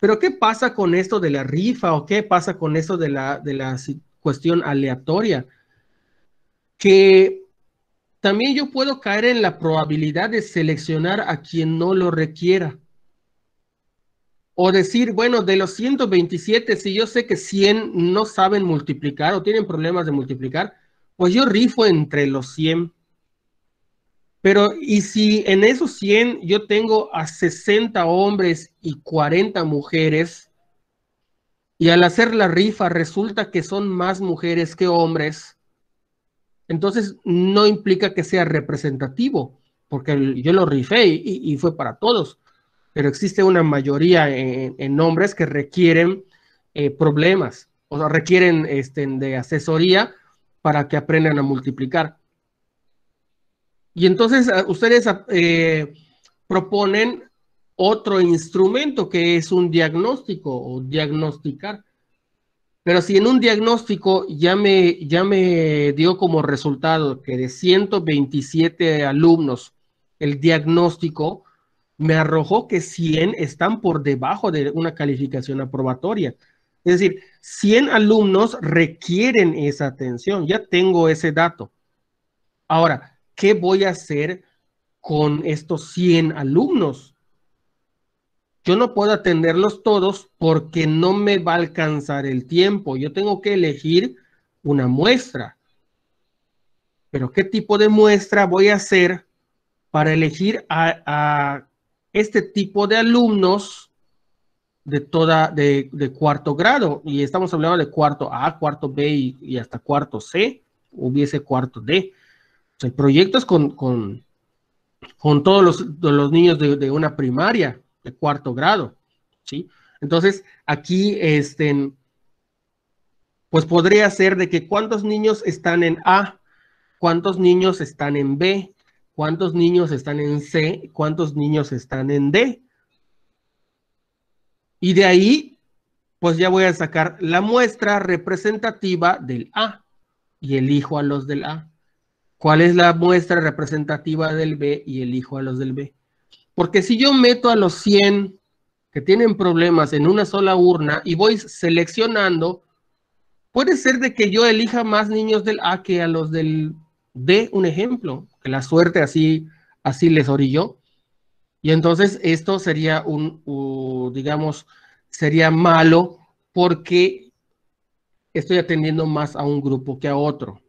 Pero ¿qué pasa con esto de la rifa o qué pasa con esto de la cuestión aleatoria? Que también yo puedo caer en la probabilidad de seleccionar a quien no lo requiera. O decir, bueno, de los 127, si yo sé que 100 no saben multiplicar o tienen problemas de multiplicar, pues yo rifo entre los 100. Pero, ¿y si en esos 100 yo tengo a 60 hombres y 40 mujeres, y al hacer la rifa resulta que son más mujeres que hombres? Entonces no implica que sea representativo, porque yo lo rifé y fue para todos, pero existe una mayoría en hombres que requieren problemas, o sea, requieren de asesoría para que aprendan a multiplicar. Y entonces ustedes proponen otro instrumento que es un diagnóstico o diagnosticar. Pero si en un diagnóstico ya me dio como resultado que de 127 alumnos el diagnóstico me arrojó que 100 están por debajo de una calificación aprobatoria. Es decir, 100 alumnos requieren esa atención. Ya tengo ese dato. Ahora, ¿qué voy a hacer con estos 100 alumnos? Yo no puedo atenderlos todos porque no me va a alcanzar el tiempo. Yo tengo que elegir una muestra. Pero ¿qué tipo de muestra voy a hacer para elegir a este tipo de alumnos de cuarto grado? Y estamos hablando de cuarto A, cuarto B y hasta cuarto C, hubiese cuarto D. O sea, el proyecto es con todos los niños de una primaria, de cuarto grado. ¿Sí? Entonces, aquí, pues podría ser de que cuántos niños están en A, cuántos niños están en B, cuántos niños están en C, cuántos niños están en D. Y de ahí, pues ya voy a sacar la muestra representativa del A y elijo a los del A. ¿Cuál es la muestra representativa del B y elijo a los del B? Porque si yo meto a los 100 que tienen problemas en una sola urna y voy seleccionando, puede ser de que yo elija más niños del A que a los del B, un ejemplo, que la suerte así les orilló. Y entonces esto sería digamos, sería malo porque estoy atendiendo más a un grupo que a otro.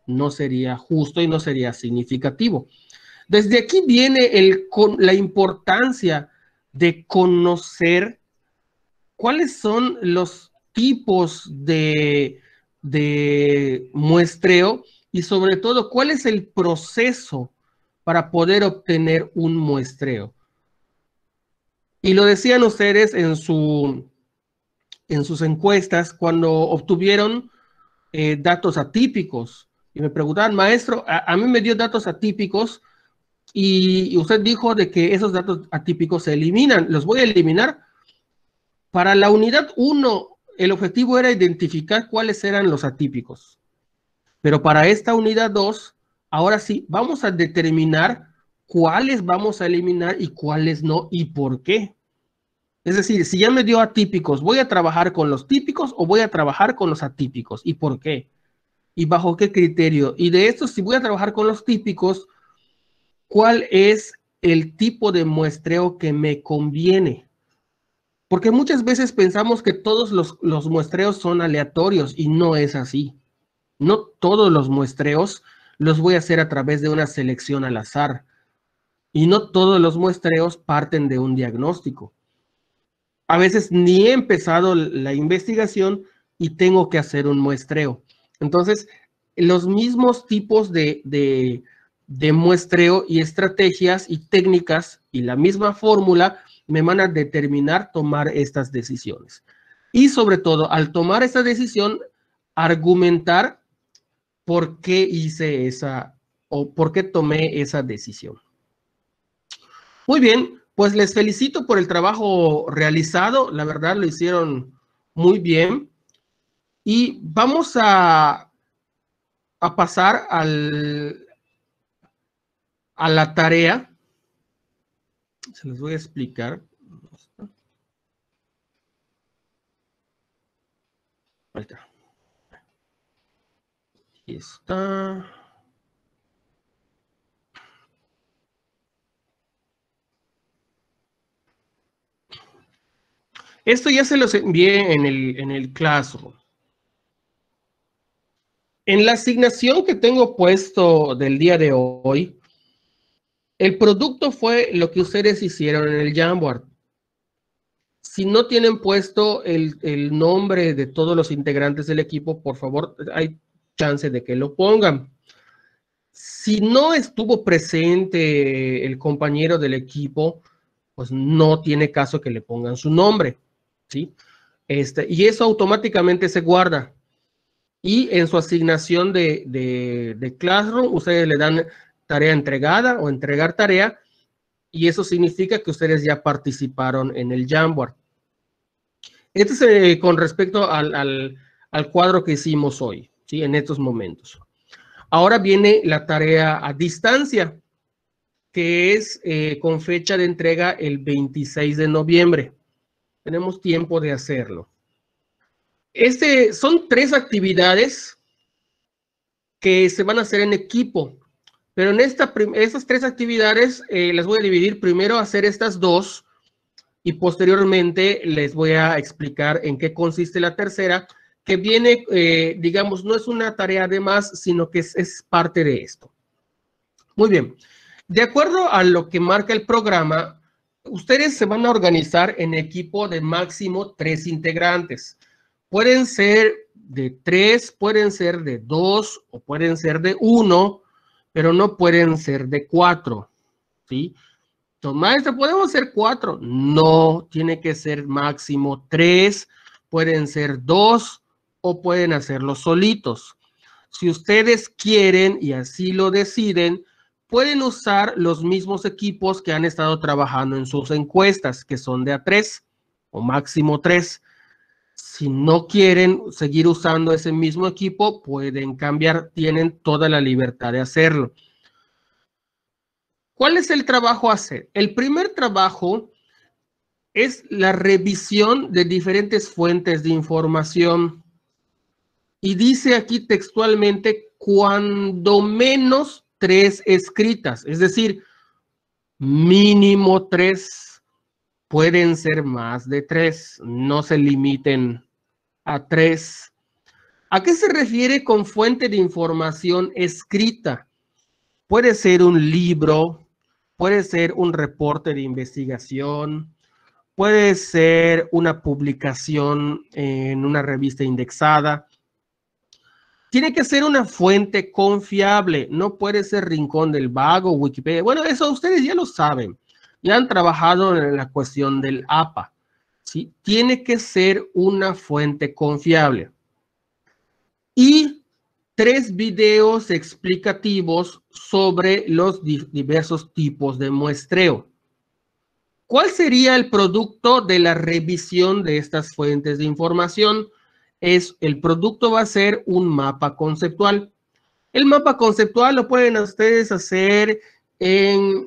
No sería justo y no sería significativo. Desde aquí viene la importancia de conocer cuáles son los tipos de muestreo y sobre todo cuál es el proceso para poder obtener un muestreo. Y lo decían ustedes en sus encuestas cuando obtuvieron datos atípicos. Y me preguntaban, maestro, a mí me dio datos atípicos y usted dijo de que esos datos atípicos se eliminan. ¿Los voy a eliminar? Para la unidad 1, el objetivo era identificar cuáles eran los atípicos. Pero para esta unidad 2, ahora sí, vamos a determinar cuáles vamos a eliminar y cuáles no y por qué. Es decir, si ya me dio atípicos, ¿voy a trabajar con los típicos o voy a trabajar con los atípicos? ¿Y por qué? ¿Y bajo qué criterio? Y de esto, si voy a trabajar con los típicos, ¿cuál es el tipo de muestreo que me conviene? Porque muchas veces pensamos que todos los muestreos son aleatorios y no es así. No todos los muestreos los voy a hacer a través de una selección al azar. Y no todos los muestreos parten de un diagnóstico. A veces ni he empezado la investigación y tengo que hacer un muestreo. Entonces, los mismos tipos de muestreo y estrategias y técnicas y la misma fórmula me van a determinar tomar estas decisiones. Y sobre todo, al tomar esta decisión, argumentar por qué hice esa o por qué tomé esa decisión. Muy bien, pues les felicito por el trabajo realizado. La verdad, lo hicieron muy bien. Y vamos a pasar a la tarea. Se los voy a explicar. Ahí está. Aquí está. Esto ya se los envié en el Classroom. En la asignación que tengo puesto del día de hoy, el producto fue lo que ustedes hicieron en el Jamboard. Si no tienen puesto el nombre de todos los integrantes del equipo, por favor, hay chance de que lo pongan. Si no estuvo presente el compañero del equipo, pues no tiene caso que le pongan su nombre, ¿sí? Y eso automáticamente se guarda. Y en su asignación de Classroom, ustedes le dan tarea entregada o entregar tarea, y eso significa que ustedes ya participaron en el Jamboard. Esto es con respecto al cuadro que hicimos hoy, ¿sí? En estos momentos. Ahora viene la tarea a distancia, que es con fecha de entrega el 26 de noviembre. Tenemos tiempo de hacerlo. Son 3 actividades que se van a hacer en equipo, pero en estas 3 actividades las voy a dividir. Primero a hacer estas 2 y posteriormente les voy a explicar en qué consiste la tercera, que viene, digamos, no es una tarea de más, sino que es parte de esto. Muy bien. De acuerdo a lo que marca el programa, ustedes se van a organizar en equipo de máximo 3 integrantes. Pueden ser de 3, pueden ser de 2 o pueden ser de 1, pero no pueden ser de 4, ¿sí? Entonces, maestro, ¿podemos ser 4? No, tiene que ser máximo 3, pueden ser 2 o pueden hacerlo solitos. Si ustedes quieren y así lo deciden, pueden usar los mismos equipos que han estado trabajando en sus encuestas, que son de a 3. o máximo 3. Si no quieren seguir usando ese mismo equipo, pueden cambiar, tienen toda la libertad de hacerlo. ¿Cuál es el trabajo a hacer? El primer trabajo es la revisión de diferentes fuentes de información. Y dice aquí textualmente, cuando menos 3 escritas, es decir, mínimo 3. Pueden ser más de 3, no se limiten a 3. ¿A qué se refiere con fuente de información escrita? Puede ser un libro, puede ser un reporte de investigación, puede ser una publicación en una revista indexada. Tiene que ser una fuente confiable, no puede ser Rincón del Vago, Wikipedia. Bueno, eso ustedes ya lo saben. Ya han trabajado en la cuestión del APA, ¿sí? Tiene que ser una fuente confiable. Y 3 videos explicativos sobre los diversos tipos de muestreo. ¿Cuál sería el producto de la revisión de estas fuentes de información? El producto va a ser un mapa conceptual. El mapa conceptual lo pueden ustedes hacer en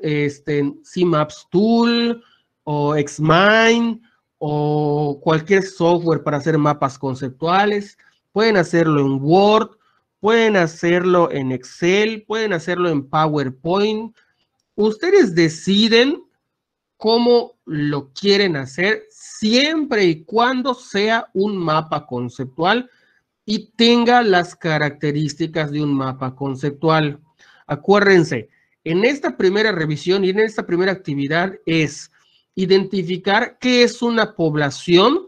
CMaps Tool o Xmind o cualquier software para hacer mapas conceptuales. Pueden hacerlo en Word, pueden hacerlo en Excel, pueden hacerlo en PowerPoint. Ustedes deciden cómo lo quieren hacer siempre y cuando sea un mapa conceptual y tenga las características de un mapa conceptual. Acuérdense, en esta primera revisión y en esta primera actividad es identificar qué es una población,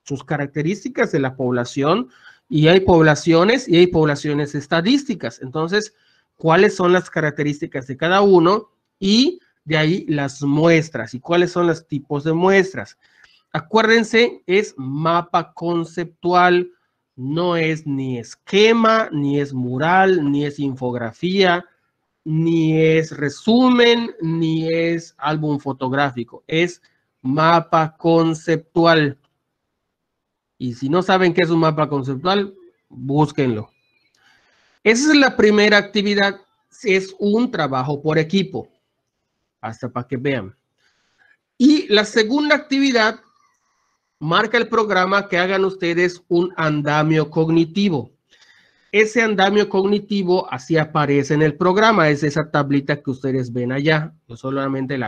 sus características de la población, y hay poblaciones estadísticas. Entonces, ¿cuáles son las características de cada uno? Y de ahí las muestras. ¿Y cuáles son los tipos de muestras? Acuérdense, es mapa conceptual, no es ni esquema, ni es mural, ni es infografía, ni es resumen, ni es álbum fotográfico. Es mapa conceptual. Y si no saben qué es un mapa conceptual, búsquenlo. Esa es la primera actividad. Es un trabajo por equipo. Hasta para que vean. Y la segunda actividad marca el programa que hagan ustedes un andamio cognitivo. Ese andamio cognitivo así aparece en el programa, es esa tablita que ustedes ven allá. Yo solamente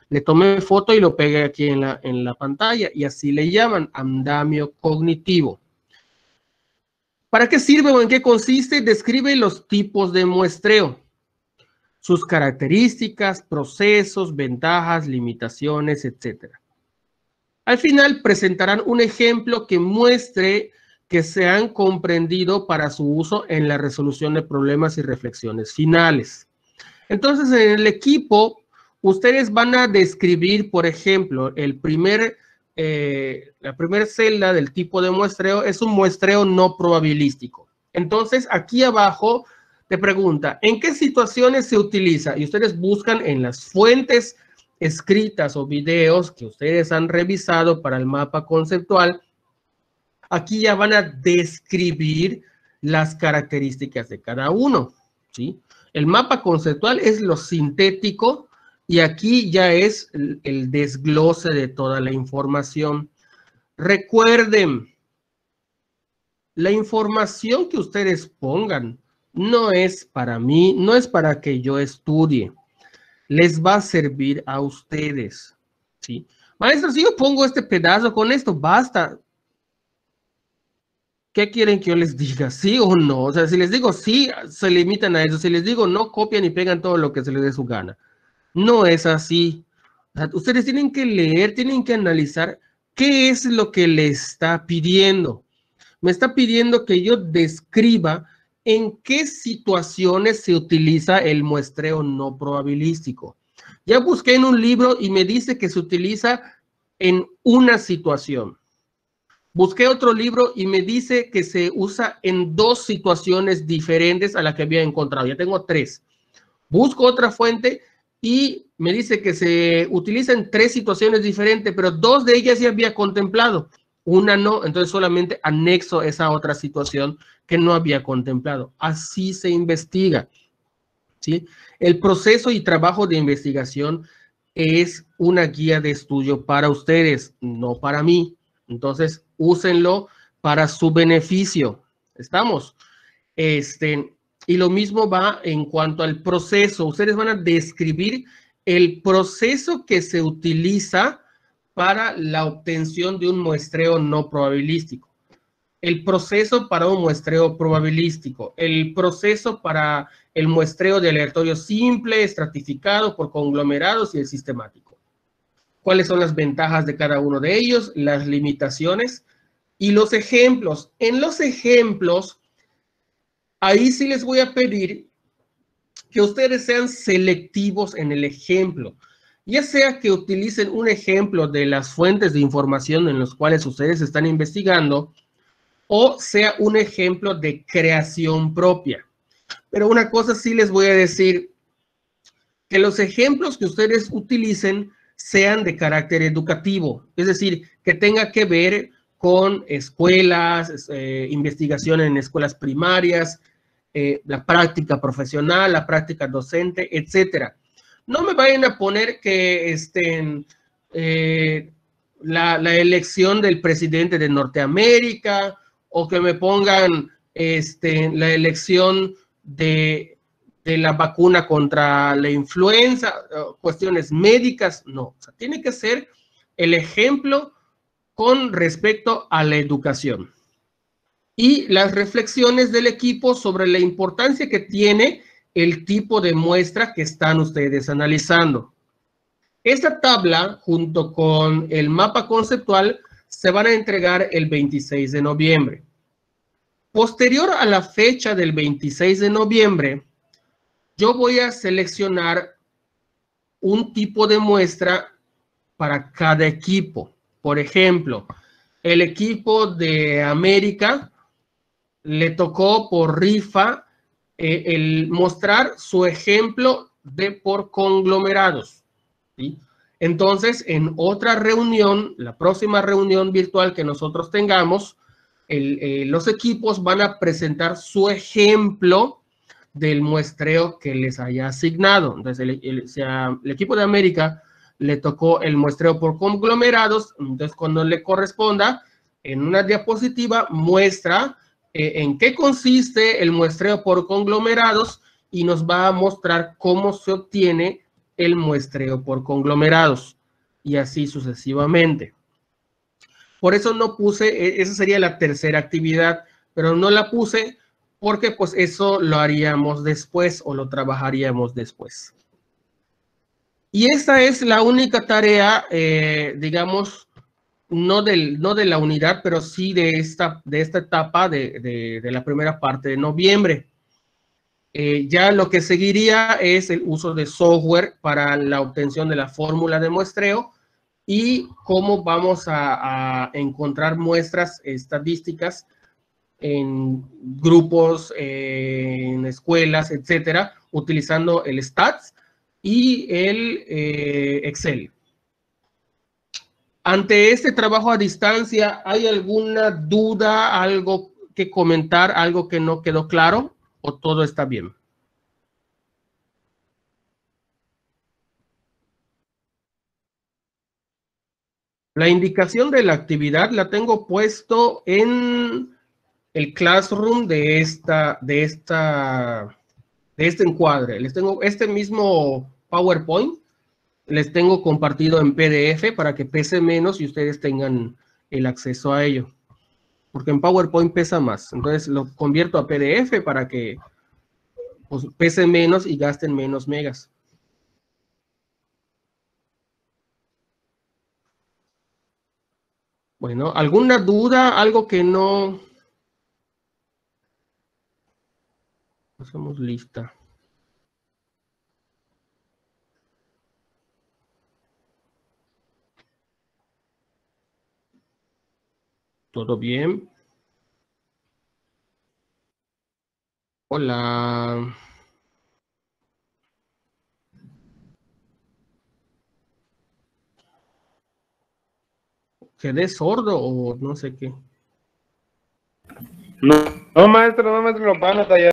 le tomé foto y lo pegué aquí en la pantalla y así le llaman andamio cognitivo. ¿Para qué sirve o en qué consiste? Describe los tipos de muestreo, sus características, procesos, ventajas, limitaciones, etc. Al final presentarán un ejemplo que muestre que se han comprendido para su uso en la resolución de problemas y reflexiones finales. Entonces, en el equipo, ustedes van a describir, por ejemplo, la primera celda del tipo de muestreo es un muestreo no probabilístico. Entonces, aquí abajo te pregunta, ¿en qué situaciones se utiliza? Y ustedes buscan en las fuentes escritas o videos que ustedes han revisado para el mapa conceptual. Aquí ya van a describir las características de cada uno, ¿sí? El mapa conceptual es lo sintético y aquí ya es el desglose de toda la información. Recuerden, la información que ustedes pongan no es para mí, no es para que yo estudie. Les va a servir a ustedes, ¿sí? Maestro, si yo pongo este pedazo con esto, basta. ¿Qué quieren que yo les diga? ¿Sí o no? O sea, si les digo sí, se limitan a eso. Si les digo no, copian y pegan todo lo que se les dé su gana. No es así. O sea, ustedes tienen que leer, tienen que analizar qué es lo que le está pidiendo. Me está pidiendo que yo describa en qué situaciones se utiliza el muestreo no probabilístico. Ya busqué en un libro y me dice que se utiliza en una situación. Busqué otro libro y me dice que se usa en 2 situaciones diferentes a las que había encontrado. Ya tengo 3. Busco otra fuente y me dice que se utilizan 3 situaciones diferentes, pero 2 de ellas ya había contemplado, una no, entonces solamente anexo esa otra situación que no había contemplado. Así se investiga, ¿sí? El proceso y trabajo de investigación es una guía de estudio para ustedes, no para mí. Entonces, úsenlo para su beneficio. ¿Estamos? Y lo mismo va en cuanto al proceso. Ustedes van a describir el proceso que se utiliza para la obtención de un muestreo no probabilístico. El proceso para un muestreo probabilístico. El proceso para el muestreo de aleatorio simple, estratificado por conglomerados y el sistemático. ¿Cuáles son las ventajas de cada uno de ellos? Las limitaciones y los ejemplos. En los ejemplos, ahí sí les voy a pedir que ustedes sean selectivos en el ejemplo, ya sea que utilicen un ejemplo de las fuentes de información en los cuales ustedes están investigando, o sea un ejemplo de creación propia. Pero una cosa sí les voy a decir, que los ejemplos que ustedes utilicen sean de carácter educativo, es decir, que tenga que ver con escuelas, investigación en escuelas primarias, la práctica profesional, la práctica docente, etcétera. No me vayan a poner que la elección del presidente de Norteamérica o que me pongan la elección de la vacuna contra la influenza, cuestiones médicas, no. O sea, tiene que ser el ejemplo con respecto a la educación. Y las reflexiones del equipo sobre la importancia que tiene el tipo de muestra que están ustedes analizando. Esta tabla, junto con el mapa conceptual, se van a entregar el 26 de noviembre. Posterior a la fecha del 26 de noviembre, yo voy a seleccionar un tipo de muestra para cada equipo. Por ejemplo, el equipo de América le tocó por rifa el mostrar su ejemplo de por conglomerados, ¿sí? Entonces, en otra reunión, la próxima reunión virtual que nosotros tengamos, los equipos van a presentar su ejemplo del muestreo que les haya asignado. Entonces, el equipo de América le tocó el muestreo por conglomerados, entonces cuando le corresponda, en una diapositiva muestra en qué consiste el muestreo por conglomerados y nos va a mostrar cómo se obtiene el muestreo por conglomerados y así sucesivamente. Por eso no puse, esa sería la tercera actividad, pero no la puse porque pues eso lo haríamos después o lo trabajaríamos después. Y esa es la única tarea, digamos, no de la unidad, pero sí de esta etapa de la primera parte de noviembre. Ya lo que seguiría es el uso de software para la obtención de la fórmula de muestreo y cómo vamos a encontrar muestras estadísticas en grupos, en escuelas, etcétera, utilizando el STATS y el Excel. Ante este trabajo a distancia, ¿hay alguna duda, algo que comentar, algo que no quedó claro o todo está bien? La indicación de la actividad la tengo puesto en el Classroom de este encuadre. Les tengo este mismo PowerPoint, les tengo compartido en PDF para que pese menos y ustedes tengan el acceso a ello. Porque en PowerPoint pesa más. Entonces lo convierto a PDF para que pues, pese menos y gasten menos megas. Bueno, ¿alguna duda? ¿Algo que no? Hacemos lista. ¿Todo bien? Hola. quedé sordo o no sé qué. No, maestro, los van a tallar.